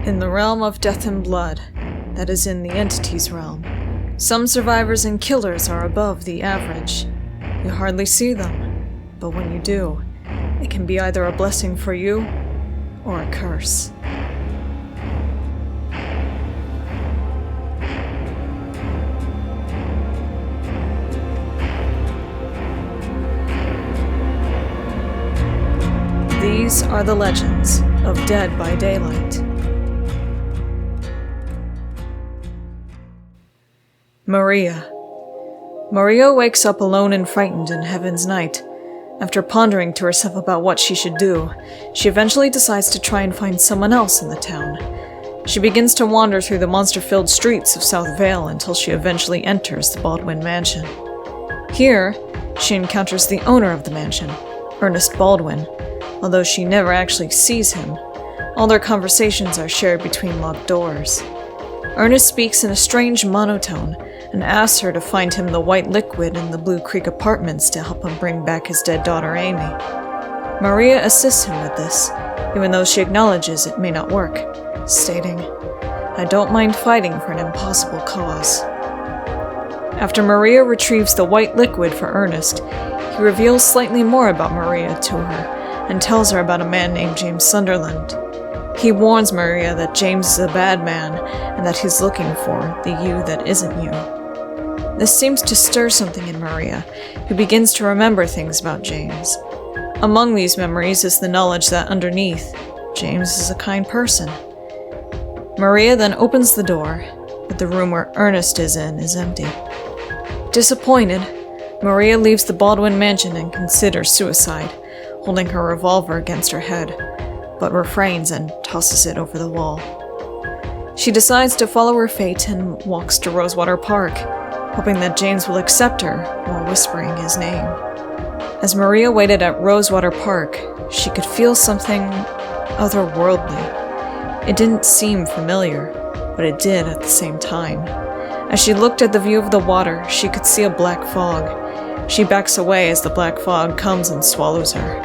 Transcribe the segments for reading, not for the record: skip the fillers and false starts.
In the realm of death and blood, that is in the entity's realm, some survivors and killers are above the average. You hardly see them, but when you do, it can be either a blessing for you or a curse. These are the legends of Dead by Daylight. Maria. Maria wakes up alone and frightened in Heaven's Night. After pondering to herself about what she should do, she eventually decides to try and find someone else in the town. She begins to wander through the monster-filled streets of South Vale until she eventually enters the Baldwin Mansion. Here, she encounters the owner of the mansion, Ernest Baldwin. Although she never actually sees him, all their conversations are shared between locked doors. Ernest speaks in a strange monotone and asks her to find him the white liquid in the Blue Creek apartments to help him bring back his dead daughter Amy. Maria assists him with this, even though she acknowledges it may not work, stating, "I don't mind fighting for an impossible cause." After Maria retrieves the white liquid for Ernest, he reveals slightly more about Maria to her, and tells her about a man named James Sunderland. He warns Maria that James is a bad man, and that he's looking for the you that isn't you. This seems to stir something in Maria, who begins to remember things about James. Among these memories is the knowledge that underneath, James is a kind person. Maria then opens the door, but the room where Ernest is in is empty. Disappointed, Maria leaves the Baldwin Mansion and considers suicide, holding her revolver against her head, but refrains and tosses it over the wall. She decides to follow her fate and walks to Rosewater Park, hoping that James will accept her while whispering his name. As Maria waited at Rosewater Park, she could feel something otherworldly. It didn't seem familiar, but it did at the same time. As she looked at the view of the water, she could see a black fog. She backs away as the black fog comes and swallows her.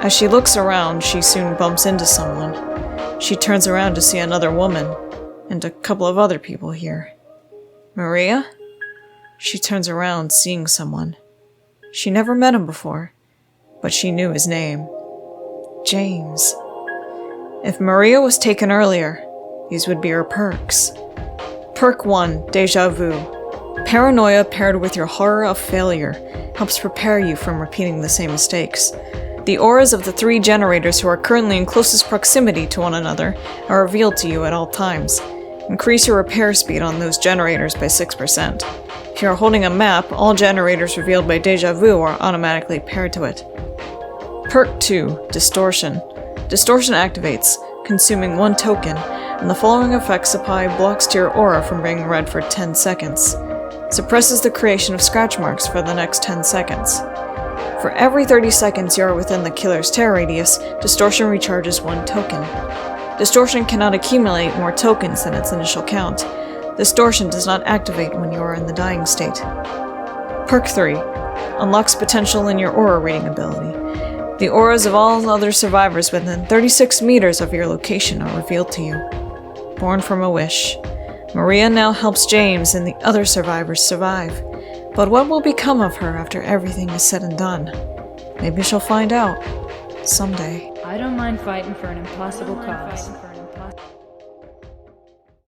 As she looks around, she soon bumps into someone. She turns around to see another woman, and a couple of other people here. Maria? She turns around, seeing someone. She never met him before, but she knew his name. James. If Maria was taken earlier, these would be her perks. Perk 1, Deja Vu. Paranoia paired with your horror of failure helps prepare you from repeating the same mistakes. The auras of the 3 generators who are currently in closest proximity to one another are revealed to you at all times. Increase your repair speed on those generators by 6%. If you are holding a map, all generators revealed by Deja Vu are automatically paired to it. Perk 2, Distortion. Distortion activates, consuming 1 token, and the following effects apply blocks to your aura from being red for 10 seconds. Suppresses the creation of scratch marks for the next 10 seconds. For every 30 seconds you are within the killer's tear radius, Distortion recharges 1 token. Distortion cannot accumulate more tokens than its initial count. Distortion does not activate when you are in the dying state. Perk 3. Unlocks potential in your aura reading ability. The auras of all other survivors within 36 meters of your location are revealed to you. Born from a wish. Maria now helps James and the other survivors survive. But what will become of her after everything is said and done? Maybe she'll find out. Someday. I don't mind fighting for an impossible cause.